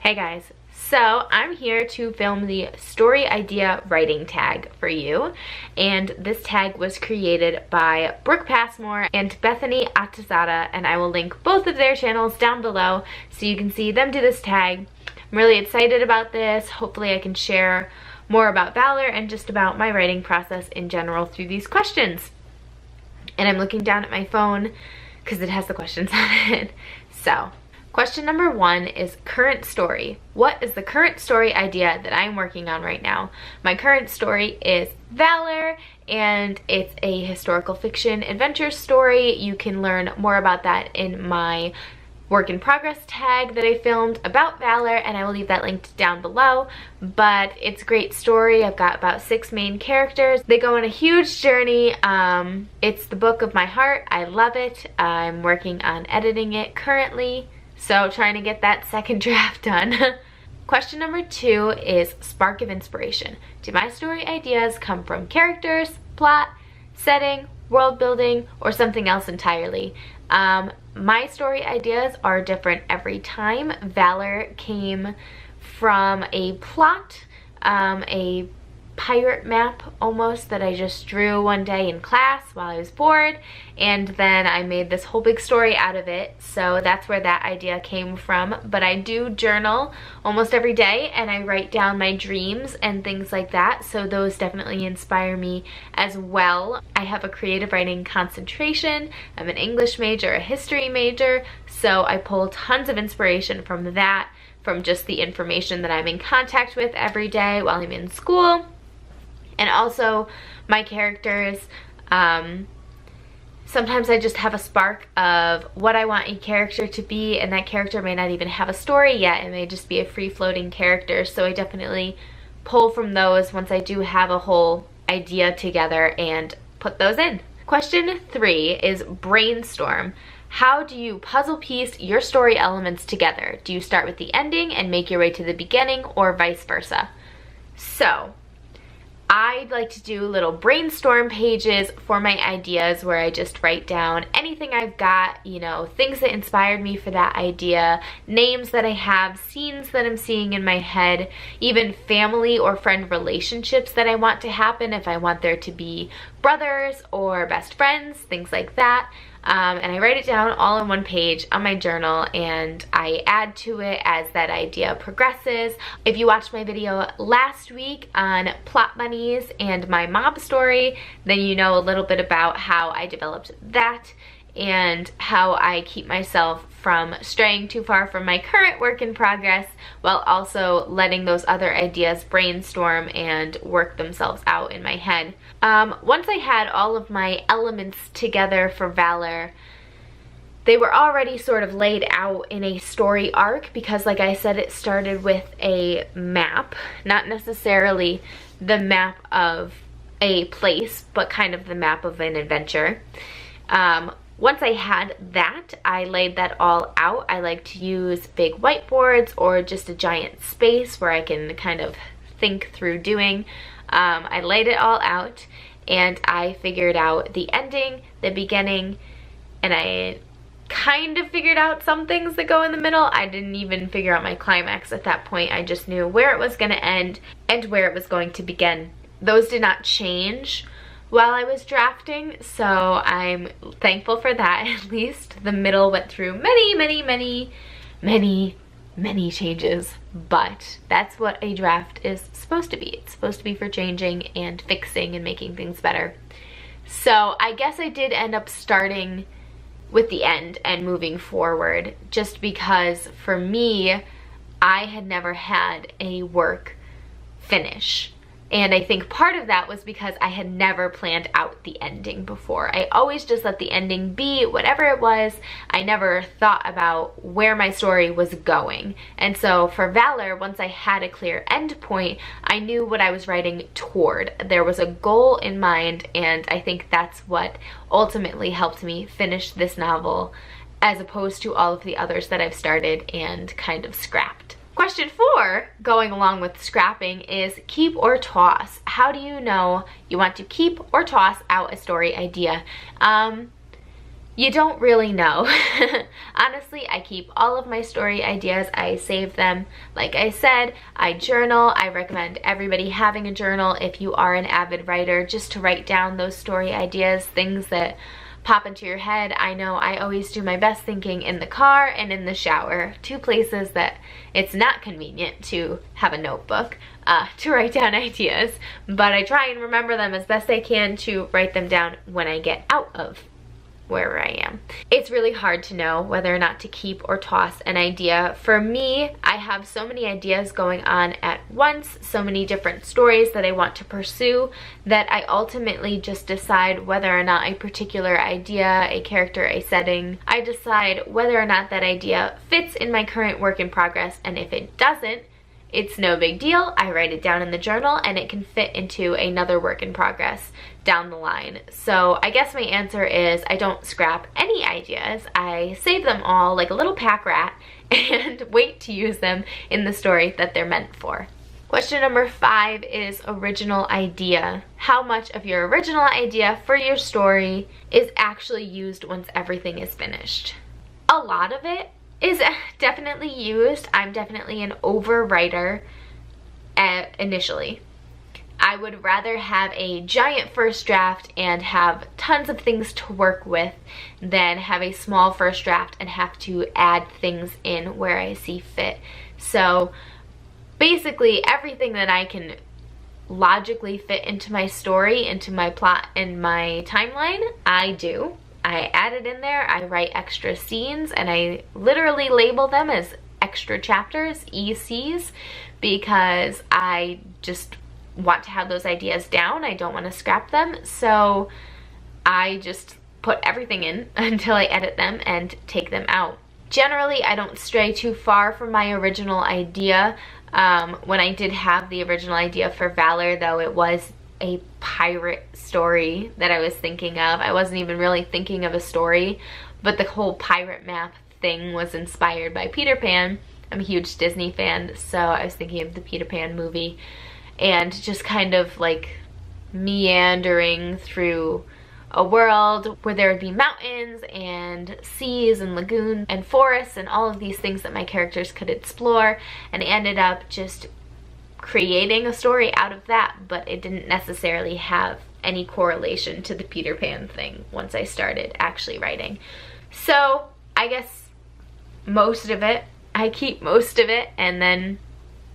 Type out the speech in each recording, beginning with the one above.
Hey guys, so I'm here to film the story idea writing tag for you, and this tag was created by Brooke Passmore and Bethany Atazadeh, and I will link both of their channels down below so you can see them do this tag. I'm really excited about this. Hopefully I can share more about Valor and just about my writing process in general through these questions. And I'm looking down at my phone because it has the questions on it. So, question number 1 is current story. What is the current story idea that I'm working on right now? My current story is Valor, and it's a historical fiction adventure story. You can learn more about that in my work in progress tag that I filmed about Valor, and I will leave that linked down below. But it's a great story. I've got about 6 main characters. They go on a huge journey. It's the book of my heart. I love it. I'm working on editing it currently, so trying to get that second draft done. Question number 2 is spark of inspiration. Do my story ideas come from characters, plot, setting, world building, or something else entirely? My story ideas are different every time. Valor came from a plot, a pirate map almost that I just drew one day in class while I was bored, and then I made this whole big story out of it. So that's where that idea came from. But I do journal almost every day, and I write down my dreams and things like that, so those definitely inspire me as well. I have a creative writing concentration. I'm an English major, a history major, so I pull tons of inspiration from that, from just the information that I'm in contact with every day while I'm in school. And also my characters, sometimes I just have a spark of what I want a character to be, and that character may not even have a story yet. It may just be a free-floating character, so I definitely pull from those once I do have a whole idea together and put those in. Question 3 is brainstorm. How do you puzzle piece your story elements together? Do you start with the ending and make your way to the beginning, or vice versa? So, I like to do little brainstorm pages for my ideas where I just write down anything I've got, you know, things that inspired me for that idea, names that I have, scenes that I'm seeing in my head, even family or friend relationships that I want to happen, if I want there to be brothers or best friends, things like that. And I write it down all on one page on my journal, and I add to it as that idea progresses. If you watched my video last week on plot bunnies and my mob story, then you know a little bit about how I developed that and how I keep myself from straying too far from my current work in progress while also letting those other ideas brainstorm and work themselves out in my head. Once I had all of my elements together for Valor, they were already sort of laid out in a story arc because, like I said, it started with a map, not necessarily the map of a place, but kind of the map of an adventure. Once I had that, I laid that all out. I like to use big whiteboards or just a giant space where I can kind of think through doing. I laid it all out, and I figured out the ending, the beginning, and I kind of figured out some things that go in the middle. I didn't even figure out my climax at that point. I just knew where it was going to end and where it was going to begin. Those did not change while I was drafting, so I'm thankful for that. At least the middle went through many changes, but that's what a draft is supposed to be. It's supposed to be for changing and fixing and making things better. So I guess I did end up starting with the end and moving forward, just because for me, I had never had a work finish. And I think part of that was because I had never planned out the ending before. I always just let the ending be whatever it was. I never thought about where my story was going. And so for Valor, once I had a clear end point, I knew what I was writing toward. There was a goal in mind, and I think that's what ultimately helped me finish this novel, as opposed to all of the others that I've started and kind of scrapped. Question 4, going along with scrapping, is keep or toss. How do you know you want to keep or toss out a story idea? You don't really know. Honestly, I keep all of my story ideas. I save them. Like I said, I journal. I recommend everybody having a journal if you are an avid writer, just to write down those story ideas, things that pop into your head. I know I always do my best thinking in the car and in the shower, two places that it's not convenient to have a notebook to write down ideas, but I try and remember them as best I can to write them down when I get out of wherever I am. It's really hard to know whether or not to keep or toss an idea. For me, I have so many ideas going on at once, so many different stories that I want to pursue, that I ultimately just decide whether or not a particular idea, a character, a setting, I decide whether or not that idea fits in my current work in progress, and if it doesn't, it's no big deal. I write it down in the journal and it can fit into another work in progress down the line. So I guess my answer is I don't scrap any ideas. I save them all like a little pack rat and wait to use them in the story that they're meant for. Question number 5 is original idea. How much of your original idea for your story is actually used once everything is finished? A lot of it is definitely used. I'm definitely an overwriter initially. I would rather have a giant first draft and have tons of things to work with than have a small first draft and have to add things in where I see fit. So basically everything that I can logically fit into my story, into my plot, and my timeline, I do. I add it in there, I write extra scenes, and I literally label them as extra chapters, ECs, because I just want to have those ideas down. I don't want to scrap them, so I just put everything in until I edit them and take them out. Generally, I don't stray too far from my original idea. When I did have the original idea for Valor, though, it was a pirate story that I was thinking of. I wasn't even really thinking of a story, but the whole pirate map thing was inspired by Peter Pan. I'm a huge Disney fan, so I was thinking of the Peter Pan movie and just kind of like meandering through a world where there would be mountains and seas and lagoons and forests and all of these things that my characters could explore, and ended up just creating a story out of that, but it didn't necessarily have any correlation to the Peter Pan thing once I started actually writing. So I guess most of it, I keep most of it, and then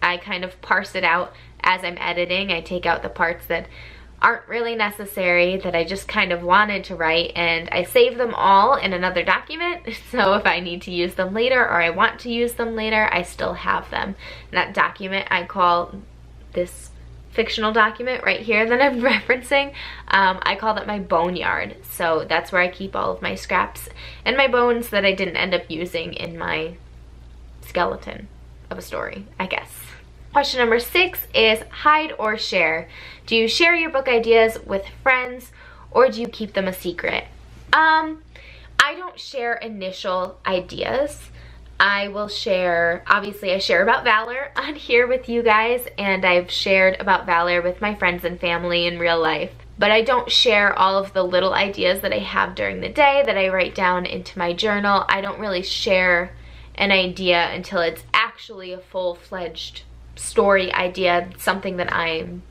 I kind of parse it out as I'm editing. I take out the parts that aren't really necessary, that I just kind of wanted to write, and I save them all in another document, so if I need to use them later or I want to use them later, I still have them. And that document I call, this fictional document right here that I'm referencing, I call that my boneyard. So that's where I keep all of my scraps and my bones that I didn't end up using in my skeleton of a story, I guess. Question number 6 is hide or share. Do you share your book ideas with friends or do you keep them a secret? I don't share initial ideas. I will share, obviously I share about Valor on here with you guys, and I've shared about Valor with my friends and family in real life. But I don't share all of the little ideas that I have during the day that I write down into my journal. I don't really share an idea until it's actually a full-fledged story idea, something that I'm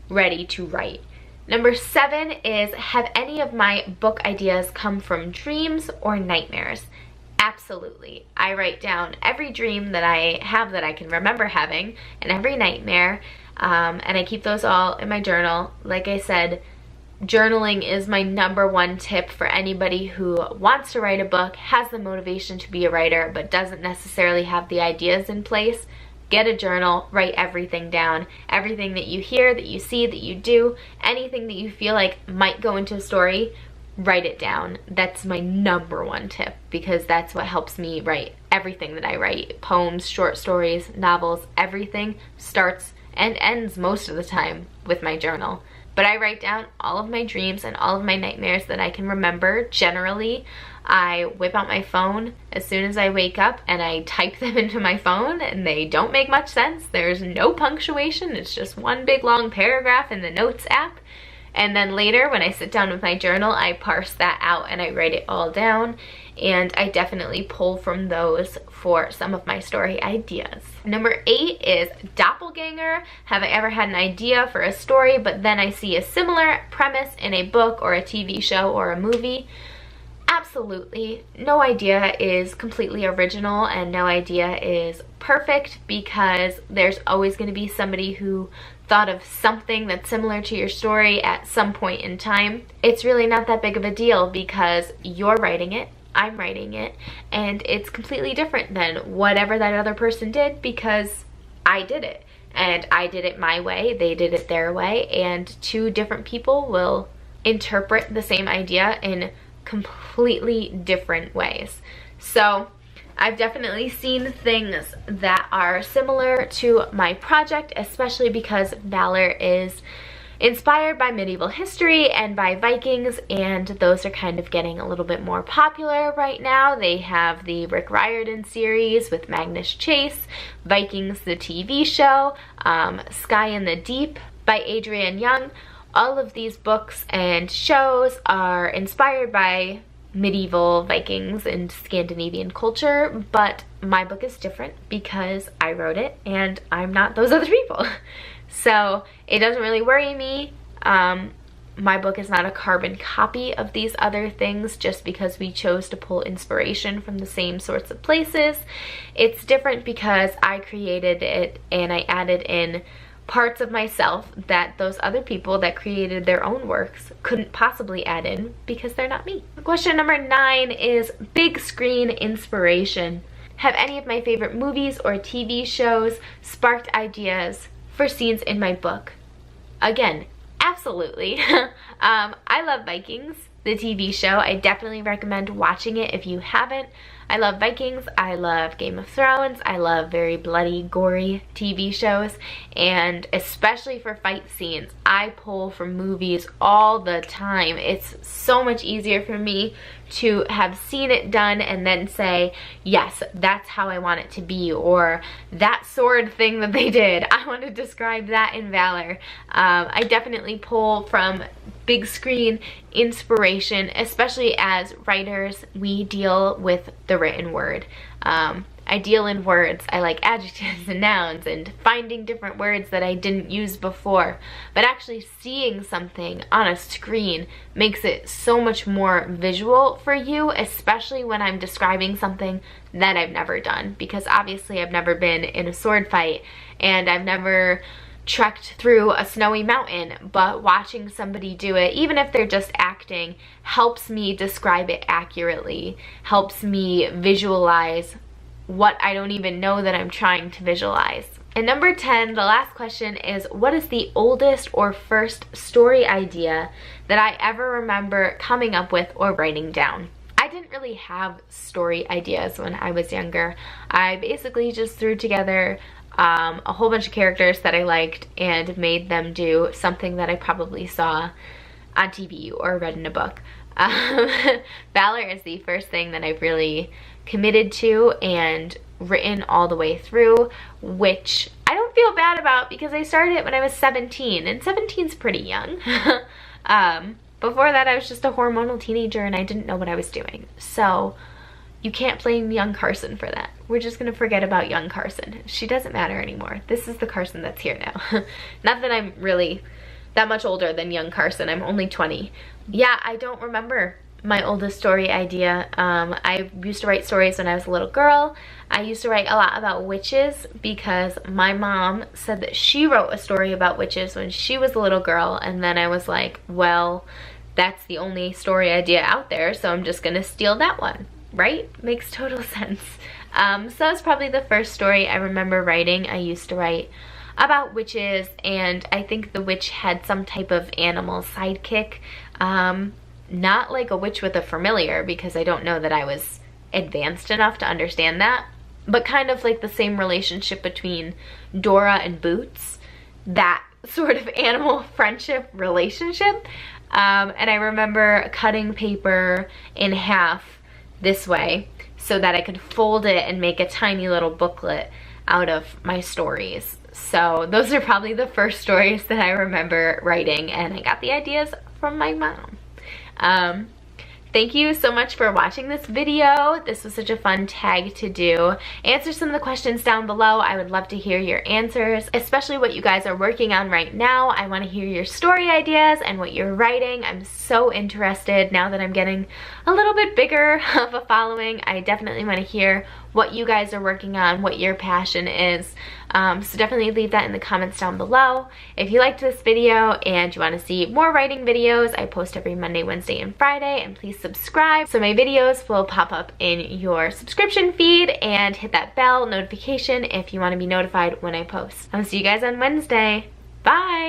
ready to write. Number 7 is, have any of my book ideas come from dreams or nightmares? Absolutely. I write down every dream that I have that I can remember having, and every nightmare, and I keep those all in my journal. Like I said, journaling is my #1 tip for anybody who wants to write a book, has the motivation to be a writer, but doesn't necessarily have the ideas in place. Get a journal, write everything down. Everything that you hear, that you see, that you do, anything that you feel like might go into a story, write it down. That's my #1 tip, because that's what helps me write everything that I write. Poems, short stories, novels, everything starts and ends most of the time with my journal. But I write down all of my dreams and all of my nightmares that I can remember. Generally, I whip out my phone as soon as I wake up and I type them into my phone, and they don't make much sense. There's no punctuation. It's just one big long paragraph in the notes app. And then later when I sit down with my journal, I parse that out and I write it all down. And I definitely pull from those for some of my story ideas. Number 8 is doppelganger. Have I ever had an idea for a story, but then I see a similar premise in a book or a TV show or a movie? Absolutely. No idea is completely original and no idea is perfect, because there's always going to be somebody who thought of something that's similar to your story at some point in time. It's really not that big of a deal because you're writing it, I'm writing it, and it's completely different than whatever that other person did, because I did it. And I did it my way, they did it their way, and two different people will interpret the same idea in completely different ways. So I've definitely seen things that are similar to my project, especially because Valor is inspired by medieval history and by Vikings, and those are kind of getting a little bit more popular right now. They have the Rick Riordan series with Magnus Chase, Vikings the TV show, Sky in the Deep by Adrienne Young. All of these books and shows are inspired by medieval Vikings and Scandinavian culture, but my book is different because I wrote it and I'm not those other people. So it doesn't really worry me. My book is not a carbon copy of these other things just because we chose to pull inspiration from the same sorts of places. It's different because I created it and I added in parts of myself that those other people that created their own works couldn't possibly add in because they're not me. Question number 9 is big screen inspiration. Have any of my favorite movies or TV shows sparked ideas for scenes in my book? Again, absolutely. I love Vikings, the TV show. I definitely recommend watching it if you haven't. I love Vikings, I love Game of Thrones, I love very bloody, gory TV shows, and especially for fight scenes, I pull from movies all the time. It's so much easier for me to have seen it done and then say, yes, that's how I want it to be, or that sword thing that they did, I want to describe that in Valor. I definitely pull from big screen inspiration, especially as writers, we deal with the written word. I deal in words. I like adjectives and nouns and finding different words that I didn't use before. But actually seeing something on a screen makes it so much more visual for you, especially when I'm describing something that I've never done. Because obviously I've never been in a sword fight and I've never trekked through a snowy mountain, but watching somebody do it, even if they're just acting, helps me describe it accurately, helps me visualize what I don't even know that I'm trying to visualize. And number 10, the last question is, what is the oldest or first story idea that I ever remember coming up with or writing down? I didn't really have story ideas when I was younger. I basically just threw together a whole bunch of characters that I liked and made them do something that I probably saw on TV or read in a book. Valor is the first thing that I've really committed to and written all the way through, which I don't feel bad about because I started it when I was 17, and 17's pretty young. Before that I was just a hormonal teenager and I didn't know what I was doing. So you can't blame young Carson for that. We're just gonna forget about young Carson. She doesn't matter anymore. This is the Carson that's here now. Not that I'm really that much older than young Carson. I'm only 20. Yeah, I don't remember my oldest story idea. I used to write stories when I was a little girl. I used to write a lot about witches because my mom said that she wrote a story about witches when she was a little girl, and then I was like, well, that's the only story idea out there, so I'm just gonna steal that one. Right? Makes total sense. So that's probably the first story I remember writing. I used to write about witches, and I think the witch had some type of animal sidekick. Not like a witch with a familiar, because I don't know that I was advanced enough to understand that, but kind of like the same relationship between Dora and Boots, that sort of animal friendship relationship. And I remember cutting paper in half this way so that I could fold it and make a tiny little booklet out of my stories. So those are probably the first stories that I remember writing, and I got the ideas from my mom. Thank you so much for watching this video. This was such a fun tag to do. Answer some of the questions down below. I would love to hear your answers, especially what you guys are working on right now. I want to hear your story ideas and what you're writing. I'm so interested now that I'm getting a little bit bigger of a following. I definitely want to hear what you guys are working on, what your passion is. So definitely leave that in the comments down below. If you liked this video and you want to see more writing videos, I post every Monday, Wednesday, and Friday, and please subscribe so my videos will pop up in your subscription feed, and hit that bell notification if you want to be notified when I post. I'll see you guys on Wednesday. Bye!